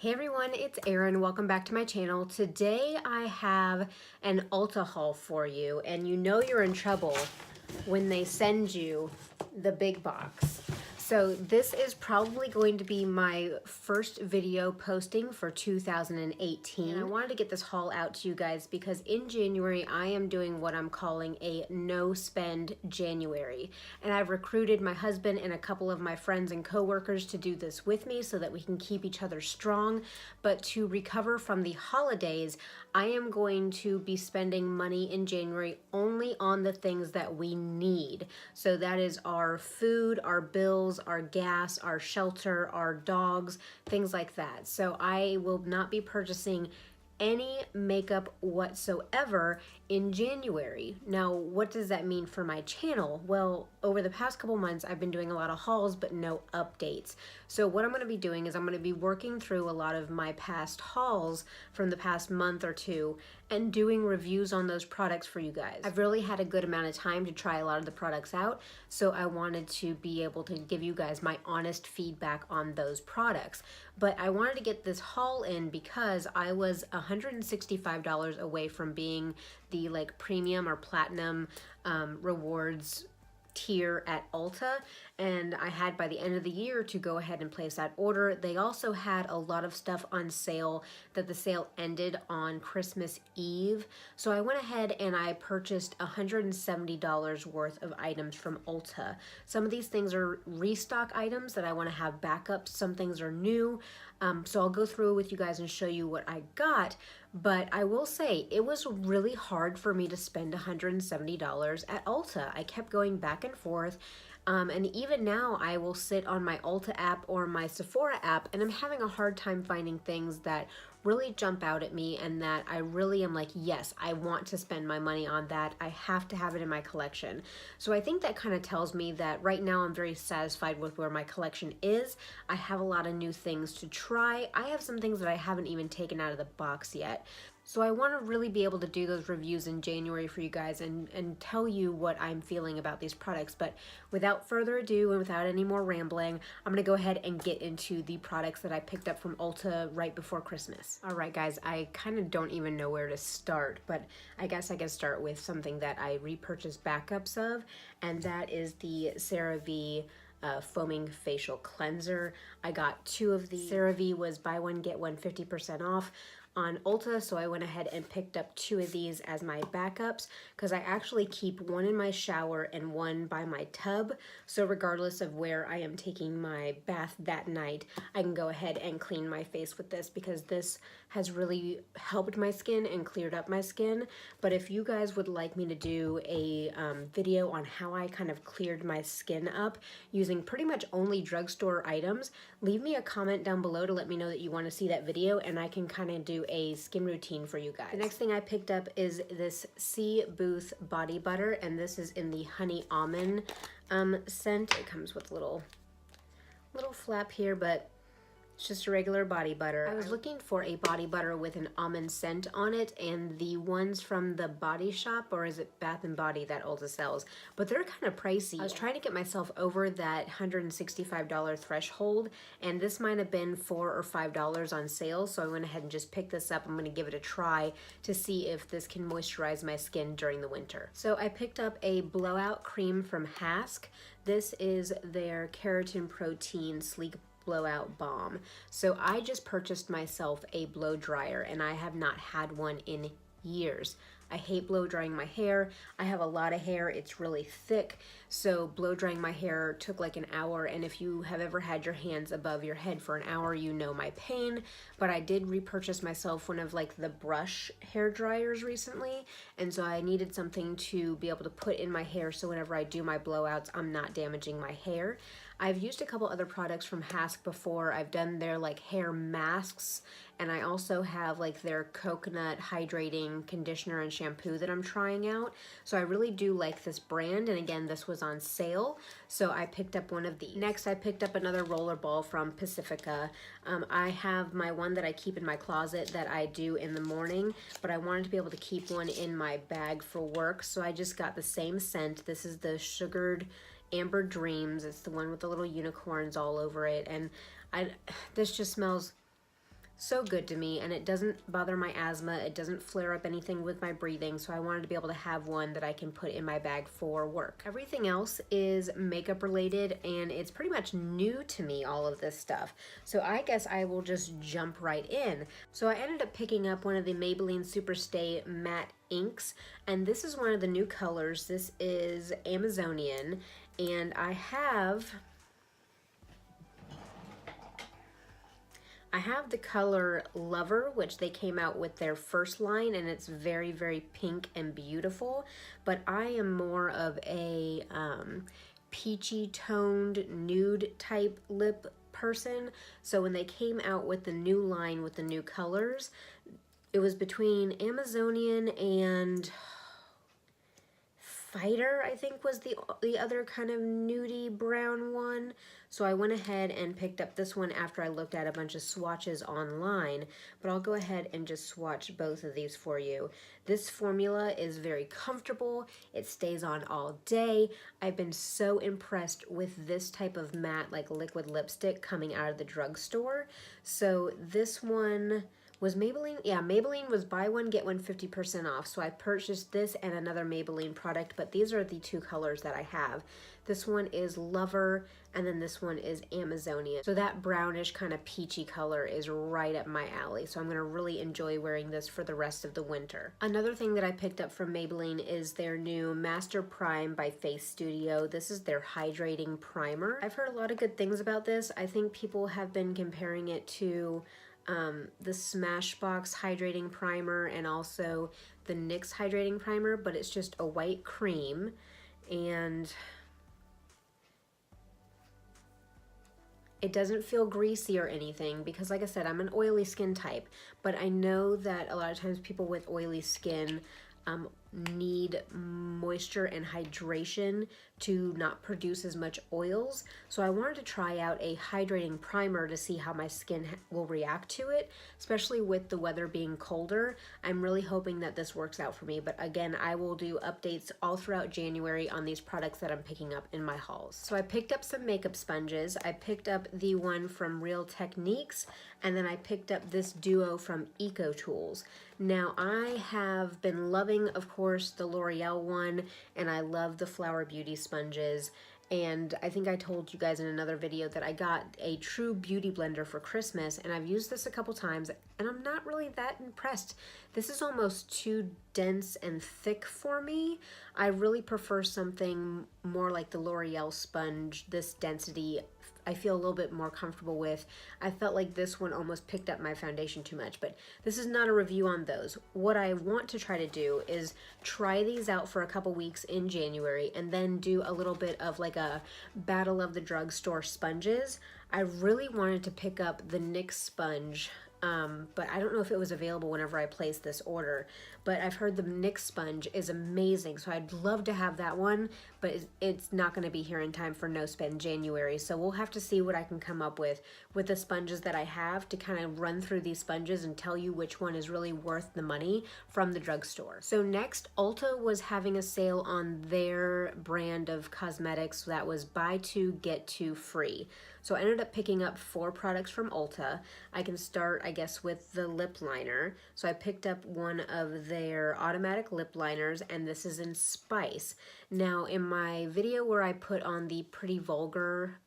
Hey everyone, it's Erin. Welcome back to my channel. Today I have an ULTA haul for you, and you know you're in trouble when they send you the big box. So this is probably going to be my first video posting for 2018. And I wanted to get this haul out to you guys because in January I am doing what I'm calling a no spend January. And I've recruited my husband and a couple of my friends and coworkers to do this with me so that we can keep each other strong. But to recover from the holidays, I am going to be spending money in January only on the things that we need. So that is our food, our bills, our gas, our shelter, our dogs, things like that. So I will not be purchasing any makeup whatsoever in January. Now, what does that mean for my channel? Well, over the past couple months, I've been doing a lot of hauls, but no updates. So what I'm going to be doing is I'm going to be working through a lot of my past hauls from the past month or two and doing reviews on those products for you guys. I've really had a good amount of time to try a lot of the products out, so I wanted to be able to give you guys my honest feedback on those products. But I wanted to get this haul in because I was $165 away from being the premium or platinum rewards tier at ULTA, and I had by the end of the year to go ahead and place that order. They also had a lot of stuff on sale that the sale ended on Christmas Eve, so I went ahead and I purchased $170 worth of items from ULTA. Some of these things are restock items that I want to have backups. Some things are new, so I'll go through with you guys and show you what I got. But I will say it was really hard for me to spend $170 at ULTA. I kept going back and forth. And even now I will sit on my ULTA app or my Sephora app and I'm having a hard time finding things that really jump out at me and that I really am like, yes, I want to spend my money on that. I have to have it in my collection. So I think that kind of tells me that right now I'm very satisfied with where my collection is. I have a lot of new things to try. I have some things that I haven't even taken out of the box yet. So I want to really be able to do those reviews in January for you guys and tell you what I'm feeling about these products. But without further ado and without any more rambling, I'm going to go ahead and get into the products that I picked up from ULTA right before Christmas. All right, guys, I kind of don't even know where to start, but I guess I can start with something that I repurchased backups of, and that is the CeraVe foaming facial cleanser. I got 2 of these. CeraVe was buy one get one 50% off on ULTA, so I went ahead and picked up 2 of these as my backups because I actually keep one in my shower and one by my tub, so regardless of where I am taking my bath that night, I can go ahead and clean my face with this because this has really helped my skin and cleared up my skin. But if you guys would like me to do a video on how I kind of cleared my skin up using pretty much only drugstore items, leave me a comment down below to let me know that you want to see that video and I can kind of do a skin routine for you guys. The next thing I picked up is this Sea Booth body butter, and this is in the honey almond scent. It comes with a little flap here, but it's just a regular body butter. I was looking for a body butter with an almond scent on it, and the ones from the Body Shop, or is it Bath & Body that ULTA sells, but they're kind of pricey. I was trying to get myself over that $165 threshold, and this might have been $4 or $5 on sale, so I went ahead and just picked this up. I'm going to give it a try to see if this can moisturize my skin during the winter. So I picked up a blowout cream from Hask. This is their keratin protein sleek blowout balm. So I just purchased myself a blow dryer and I have not had one in years. I hate blow drying my hair. I have a lot of hair. It's really thick. So blow drying my hair took like an hour, and if you have ever had your hands above your head for an hour, you know my pain. But I did repurchase myself one of the brush hair dryers recently, and so I needed something to be able to put in my hair so whenever I do my blowouts, I'm not damaging my hair. I've used a couple other products from Hask before. I've done their hair masks, and I also have their coconut hydrating conditioner and shampoo that I'm trying out. So I really do like this brand, and again, this was on sale, so I picked up one of these. Next, I picked up another roller ball from Pacifica. I have my one that I keep in my closet that I do in the morning, but I wanted to be able to keep one in my bag for work, so I just got the same scent. This is the Sugared Amber Dreams. It's the one with the little unicorns all over it, and this just smells so good to me, and it doesn't bother my asthma. It doesn't flare up anything with my breathing, so I wanted to be able to have one that I can put in my bag for work. Everything else is makeup related, and it's pretty much new to me, all of this stuff. So I guess I will just jump right in. So I ended up picking up one of the Maybelline Superstay Matte Inks, and this is one of the new colors. This is Amazonian, and I have the color Lover, which they came out with their first line, and it's very, very pink and beautiful. But I am more of a peachy toned nude type lip person. So when they came out with the new line with the new colors, it was between Amazonian and Fighter, I think, was the other kind of nudie brown one. So I went ahead and picked up this one after I looked at a bunch of swatches online, but I'll go ahead and just swatch both of these for you. This formula is very comfortable. It stays on all day. I've been so impressed with this type of matte, like liquid lipstick coming out of the drugstore. So this one was Maybelline. Yeah, Maybelline was buy one, get one 50% off. So I purchased this and another Maybelline product, but these are the two colors that I have. This one is Lover, and then this one is Amazonian. So that brownish kind of peachy color is right up my alley. So I'm gonna really enjoy wearing this for the rest of the winter. Another thing that I picked up from Maybelline is their new Master Prime by Face Studio. This is their hydrating primer. I've heard a lot of good things about this. I think people have been comparing it to the Smashbox hydrating primer and also the NYX hydrating primer, but it's just a white cream, and it doesn't feel greasy or anything because, like I said, I'm an oily skin type, but I know that a lot of times people with oily skin need moisture and hydration to not produce as much oils. So I wanted to try out a hydrating primer to see how my skin will react to it, especially with the weather being colder. I'm really hoping that this works out for me, but again, I will do updates all throughout January on these products that I'm picking up in my hauls. So I picked up some makeup sponges. I picked up the one from Real Techniques, and then I picked up this duo from Eco Tools. Now I have been loving, of course, the L'Oreal one, and I love the Flower Beauty sponges. And I think I told you guys in another video that I got a true beauty blender for Christmas, and I've used this a couple times, and I'm not really that impressed. This is almost too dense and thick for me. I really prefer something more like the L'Oreal sponge. This density I feel a little bit more comfortable with. I felt like this one almost picked up my foundation too much, but this is not a review on those. What I want to try to do is try these out for a couple weeks in January and then do a little bit of like a battle of the drugstore sponges. I really wanted to pick up the NYX sponge, but I don't know if it was available whenever I placed this order, but I've heard the NYX sponge is amazing, so I'd love to have that one, but it's not going to be here in time for No Spend January, so we'll have to see what I can come up with the sponges that I have to kind of run through these sponges and tell you which one is really worth the money from the drugstore. So next, ULTA was having a sale on their brand of cosmetics that was buy two, get two free. So I ended up picking up 4 products from ULTA. I can start, I guess, with the lip liner. So I picked up one of their automatic lip liners, and this is in Spice. Now, in my video where I put on the Pretty Vulgar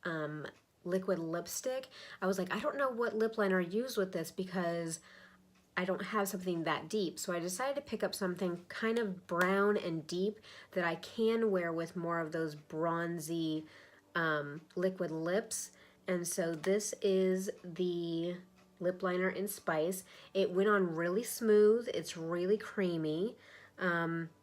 liquid lipstick, I was like, I don't know what lip liner I use with this because I don't have something that deep. So I decided to pick up something kind of brown and deep that I can wear with more of those bronzy liquid lips. And so this is the lip liner in Spice. It went on really smooth. It's really creamy.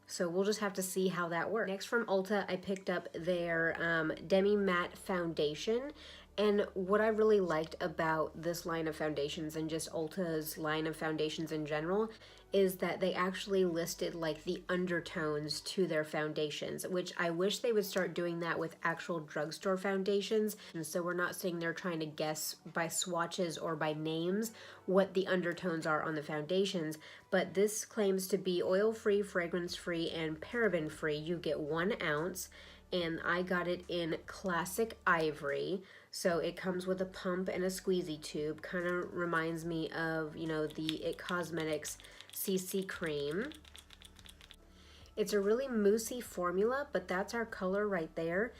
So we'll just have to see how that works. Next from ULTA, I picked up their Demi Matte Foundation. And what I really liked about this line of foundations and just Ulta's line of foundations in general is that they actually listed like the undertones to their foundations, which I wish they would start doing that with actual drugstore foundations. And so we're not sitting there trying to guess by swatches or by names what the undertones are on the foundations. But this claims to be oil-free, fragrance-free, and paraben-free. You get 1 ounce. And I got it in Classic Ivory. So it comes with a pump and a squeezy tube. Kind of reminds me of, you know, the It Cosmetics CC cream. It's a really moussey formula, but that's our color right there.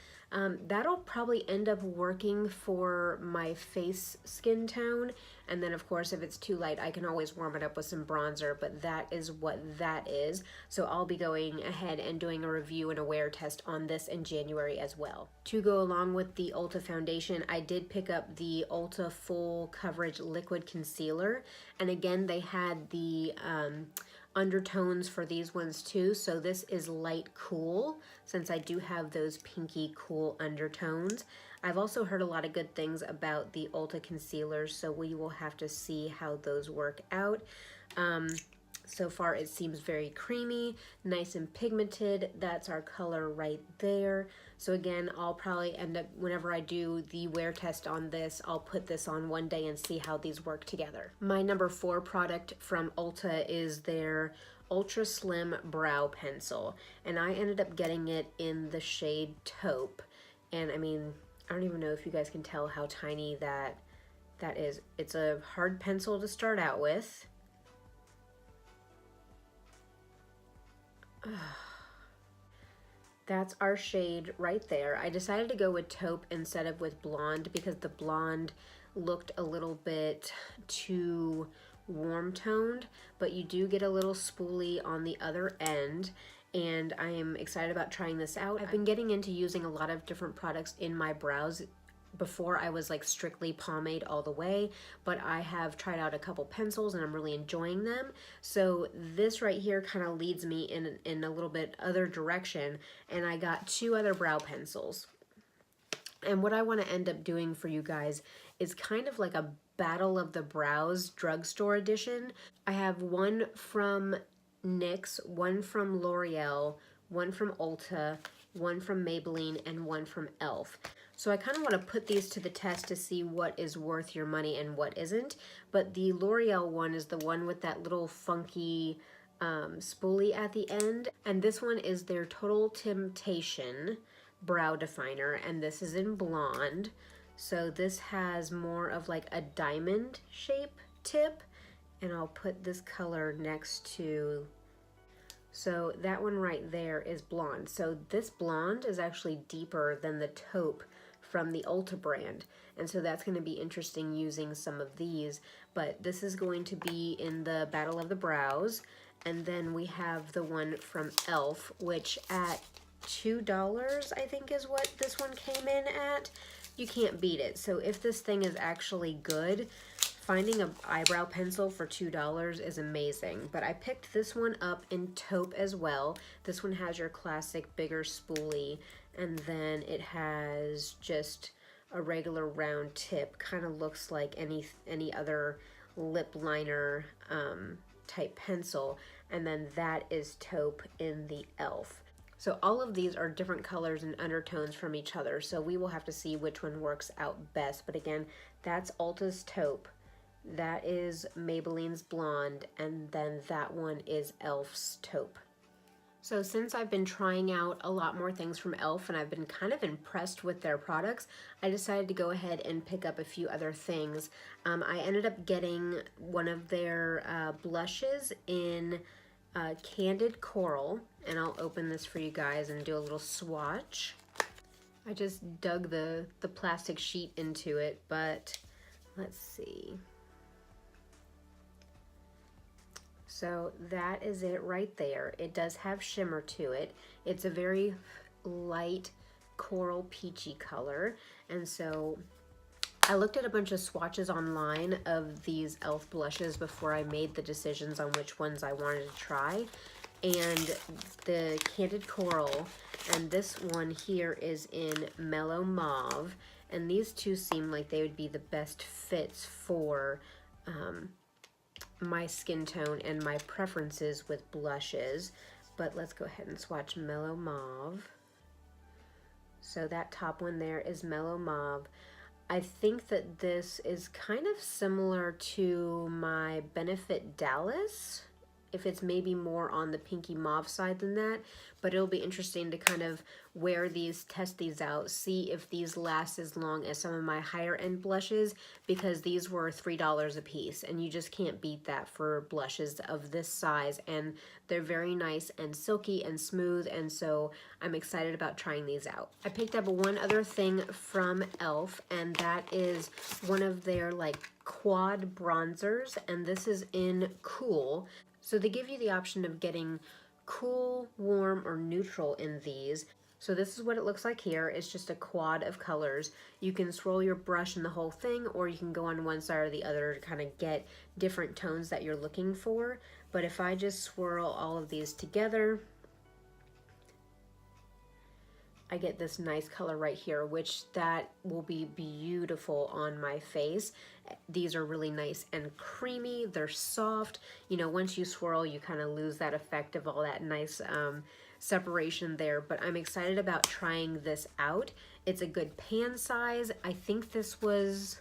That'll probably end up working for my face skin tone. And then of course, if it's too light, I can always warm it up with some bronzer, but that is what that is. So I'll be going ahead and doing a review and a wear test on this in January as well. To go along with the Ulta foundation, I did pick up the Ulta Full Coverage Liquid Concealer. And again, they had the undertones for these ones too. So this is light cool, since I do have those pinky cool undertones. I've also heard a lot of good things about the Ulta concealers, so we will have to see how those work out. So far it seems very creamy, nice and pigmented. That's our color right there. So again, I'll probably end up, whenever I do the wear test on this, I'll put this on one day and see how these work together. My number 4 product from Ulta is their Ultra Slim Brow Pencil. And I ended up getting it in the shade Taupe. And I mean, I don't even know if you guys can tell how tiny that is. It's a hard pencil to start out with. That's our shade right there. I decided to go with taupe instead of with blonde because the blonde looked a little bit too warm toned, but you do get a little spoolie on the other end, and I am excited about trying this out. I've been getting into using a lot of different products in my brows. Before I was like strictly pomade all the way, but I have tried out a couple pencils and I'm really enjoying them. So this right here kind of leads me in a little bit other direction, and I got 2 other brow pencils. And what I want to end up doing for you guys is kind of like a Battle of the Brows drugstore edition. I have one from NYX, one from L'Oreal, one from Ulta, one from Maybelline, and one from e.l.f. So I kind of want to put these to the test to see what is worth your money and what isn't. But the L'Oreal one is the one with that little funky spoolie at the end. And this one is their Total Temptation brow definer, and this is in blonde. So this has more of like a diamond shape tip, and I'll put this color next to, so that one right there is blonde. So this blonde is actually deeper than the taupe from the Ulta brand, and so that's going to be interesting using some of these. But this is going to be in the Battle of the Brows. And then we have the one from e.l.f., which at $2 I think is what this one came in at. You can't beat it. So if this thing is actually good, finding an eyebrow pencil for $2 is amazing. But I picked this one up in taupe as well. This one has your classic bigger spoolie, and then it has just a regular round tip. Kind of looks like any other lip liner type pencil. And then that is taupe in the e.l.f. So all of these are different colors and undertones from each other, so we will have to see which one works out best. But again, that's Ulta's taupe, that is Maybelline's blonde, and then that one is e.l.f.'s taupe. So since I've been trying out a lot more things from e.l.f. and I've been kind of impressed with their products, I decided to go ahead and pick up a few other things. I ended up getting one of their blushes in Candid Coral, and I'll open this for you guys and do a little swatch. I just dug the plastic sheet into it, but let's see. So that is it right there. It does have shimmer to it. It's a very light coral peachy color, and so I looked at a bunch of swatches online of these e.l.f. blushes before I made the decisions on which ones I wanted to try. And the Candid Coral and this one here is in Mellow Mauve. And these two seem like they would be the best fits for my skin tone and my preferences with blushes. But let's go ahead and swatch Mellow Mauve. So that top one there is Mellow Mauve. I think that this is kind of similar to my Benefit Dallas if it's maybe more on the pinky mauve side than that, but it'll be interesting to kind of wear these, test these out, see if these last as long as some of my higher end blushes, because these were $3 a piece, and you just can't beat that for blushes of this size, and they're very nice and silky and smooth, and so I'm excited about trying these out. I picked up one other thing from e.l.f., and that is one of their like quad bronzers, and this is in Cool. So they give you the option of getting cool, warm, or neutral in these. So this is what it looks like here. It's just a quad of colors. You can swirl your brush in the whole thing, or you can go on one side or the other to kind of get different tones that you're looking for. But if I just swirl all of these together, I get this nice color right here, which that will be beautiful on my face. These are really nice and creamy. They're soft. You know, once you swirl, you kind of lose that effect of all that nice separation there, but I'm excited about trying this out. It's a good pan size. I think this was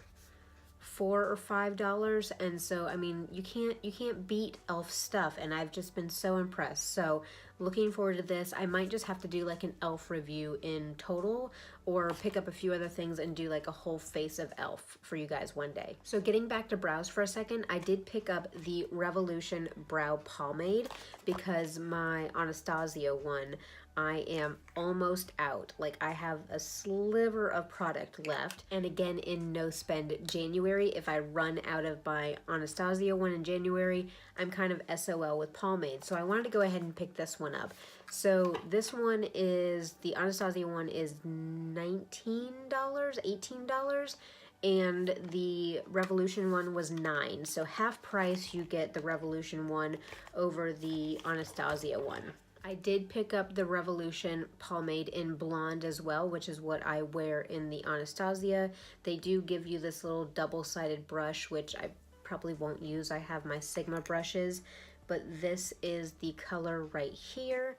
$4 or $5, and so I mean you can't beat e.l.f. stuff, and I've just been so impressed. So looking forward to this. I might just have to do like an e.l.f. review in total, or pick up a few other things and do like a whole face of e.l.f. for you guys one day. So getting back to brows for a second, I did pick up the Revolution Brow Pomade because my Anastasia one, I am almost out. Like I have a sliver of product left, and again in no spend January, if I run out of my Anastasia one in January, I'm kind of SOL with pomade. So I wanted to go ahead and pick this one up. So this one is, the Anastasia one is $19, $18, and the Revolution one was $9. So half price you get the Revolution one over the Anastasia one. I did pick up the Revolution pomade in blonde as well, which is what I wear in the Anastasia. They do give you this little double-sided brush, which I probably won't use. I have my Sigma brushes, but this is the color right here.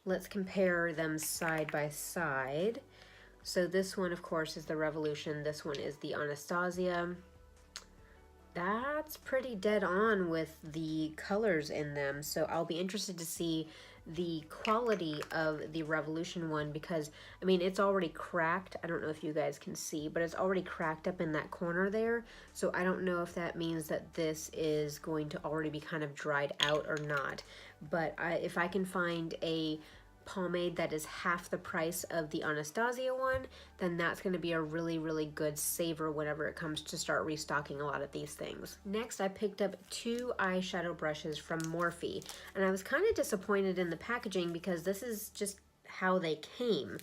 Let's compare them side by side. So this one, of course, is the Revolution. This one is the Anastasia. That's pretty dead on with the colors in them, so I'll be interested to see the quality of the Revolution one, because I mean it's already cracked. I don't know if you guys can see, but it's already cracked up in that corner there, so I don't know if that means that this is going to already be kind of dried out or not. But if I can find a pomade that is half the price of the Anastasia one, then that's going to be a really, really good saver whenever it comes to start restocking a lot of these things. Next, I picked up 2 eyeshadow brushes from Morphe, and I was kind of disappointed in the packaging because this is just how they came.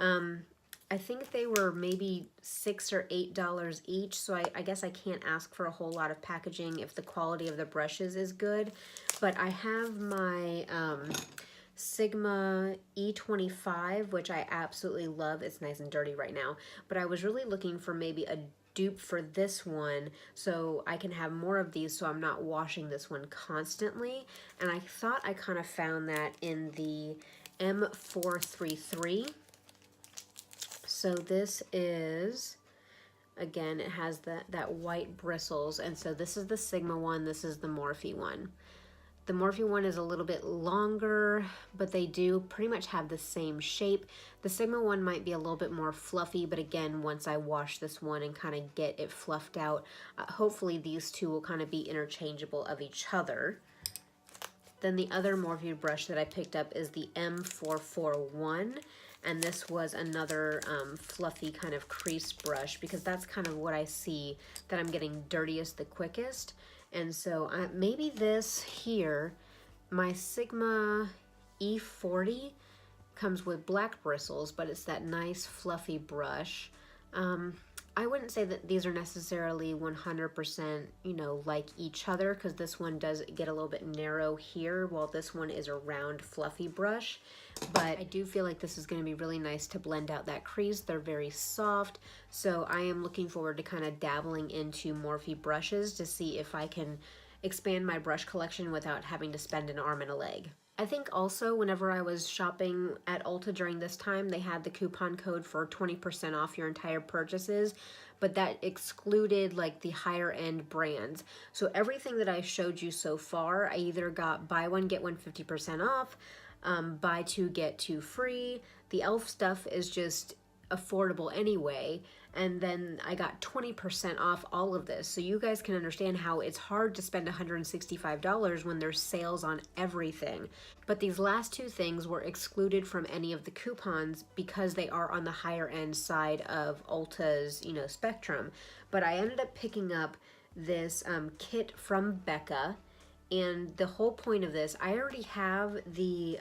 I think they were maybe $6 or $8 each, so I guess I can't ask for a whole lot of packaging if the quality of the brushes is good. But I have my Sigma E25, which I absolutely love. It's nice and dirty right now, but I was really looking for maybe a dupe for this one so I can have more of these so I'm not washing this one constantly, and I thought I kind of found that in the M433. So this is, again, it has that white bristles, and so this is the Sigma one, this is the Morphe one. The Morphe one is a little bit longer, but they do pretty much have the same shape. The Sigma one might be a little bit more fluffy, but again, once I wash this one and kind of get it fluffed out, hopefully these two will kind of be interchangeable of each other. Then the other Morphe brush that I picked up is the M441, and this was another fluffy kind of crease brush, because that's kind of what I see that I'm getting dirtiest the quickest. And so maybe this here, my Sigma E40 comes with black bristles, but it's that nice fluffy brush. I wouldn't say that these are necessarily 100%, you know, like each other, because this one does get a little bit narrow here, while this one is a round fluffy brush. But I do feel like this is going to be really nice to blend out that crease. They're very soft, so I am looking forward to kind of dabbling into Morphe brushes to see if I can expand my brush collection without having to spend an arm and a leg. I think also whenever I was shopping at Ulta during this time, they had the coupon code for 20% off your entire purchases, but that excluded like the higher end brands. So everything that I showed you so far, I either got buy one, get one 50% off, buy two, get two free. The e.l.f. stuff is just affordable anyway, and then I got 20% off all of this. So you guys can understand how it's hard to spend $165 when there's sales on everything. But these last two things were excluded from any of the coupons because they are on the higher end side of Ulta's, you know, spectrum. But I ended up picking up this kit from Becca, and the whole point of this, I already have the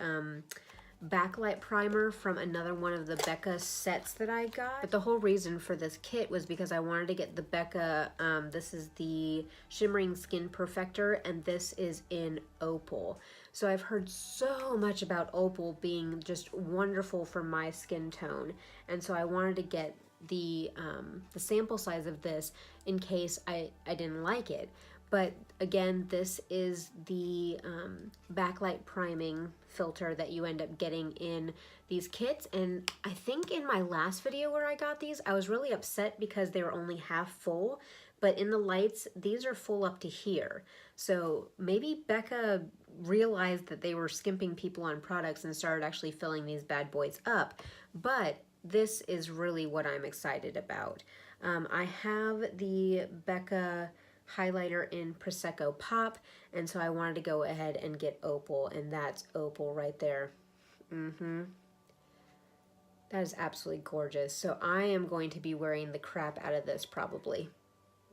backlight primer from another one of the Becca sets that I got. But the whole reason for this kit was because I wanted to get the Becca, this is the Shimmering Skin Perfector, and this is in Opal. So I've heard so much about Opal being just wonderful for my skin tone, and so I wanted to get the sample size of this in case I didn't like it. But again, this is the backlight priming filter that you end up getting in these kits. And I think in my last video where I got these, I was really upset because they were only half full. But in the lights, these are full up to here. So maybe Becca realized that they were skimping people on products and started actually filling these bad boys up. But this is really what I'm excited about. I have the Becca highlighter in Prosecco Pop, and so I wanted to go ahead and get Opal, and that's Opal right there. That is absolutely gorgeous. So I am going to be wearing the crap out of this probably.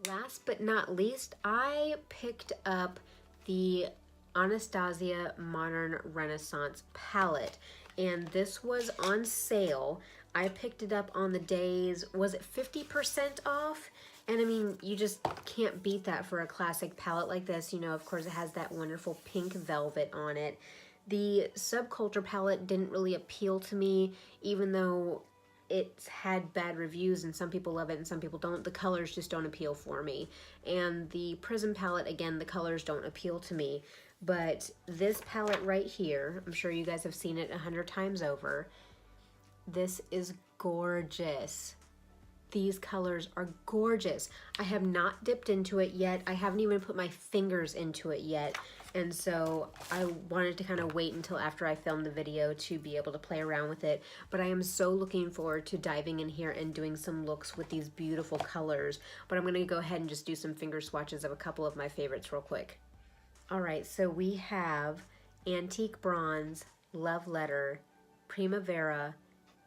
Last but not least, I picked up the Anastasia Modern Renaissance palette, and this was on sale. I picked it up on the days, was it 50% off? And I mean, you just can't beat that for a classic palette like this. You know, of course, it has that wonderful pink velvet on it. The Subculture palette didn't really appeal to me, even though it's had bad reviews and some people love it and some people don't. The colors just don't appeal for me. And the Prism palette, again, the colors don't appeal to me. But this palette right here, I'm sure you guys have seen it 100 times over. This is gorgeous. These colors are gorgeous. I have not dipped into it yet. I haven't even put my fingers into it yet. And so I wanted to kind of wait until after I filmed the video to be able to play around with it. But I am so looking forward to diving in here and doing some looks with these beautiful colors. But I'm going to go ahead and just do some finger swatches of a couple of my favorites real quick. All right, so we have Antique Bronze, Love Letter, Primavera,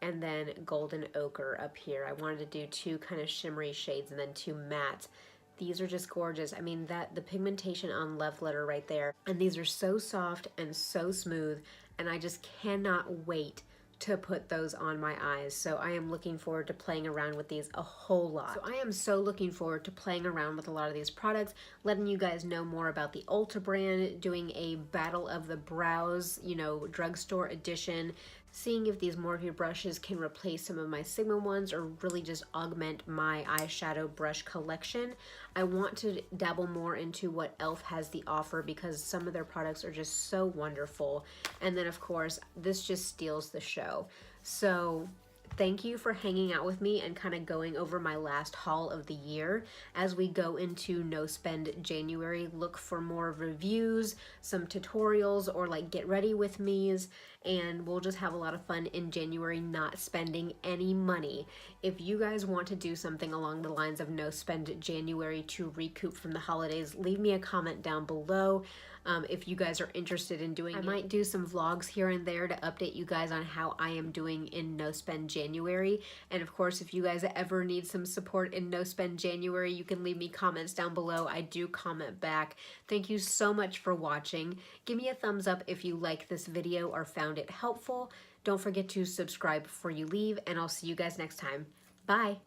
and then Golden Ochre up here. I wanted to do two kind of shimmery shades and then two mattes. These are just gorgeous. I mean, the pigmentation on Love Letter right there. And these are so soft and so smooth, and I just cannot wait to put those on my eyes. So I am looking forward to playing around with these a whole lot. So I am so looking forward to playing around with a lot of these products, letting you guys know more about the Ulta brand, doing a Battle of the Brows, you know, drugstore edition, seeing if these Morphe brushes can replace some of my Sigma ones or really just augment my eyeshadow brush collection. I want to dabble more into what e.l.f. has the offer because some of their products are just so wonderful. And then of course, this just steals the show. So thank you for hanging out with me and kind of going over my last haul of the year. As we go into No Spend January, look for more reviews, some tutorials, or like get ready with me's, and we'll just have a lot of fun in January not spending any money. If you guys want to do something along the lines of No Spend January to recoup from the holidays, leave me a comment down below. If you guys are interested in doing it. I might do some vlogs here and there to update you guys on how I am doing in No Spend January. And of course, if you guys ever need some support in No Spend January, you can leave me comments down below. I do comment back. Thank you so much for watching. Give me a thumbs up if you like this video or found it helpful. Don't forget to subscribe before you leave, and I'll see you guys next time. Bye.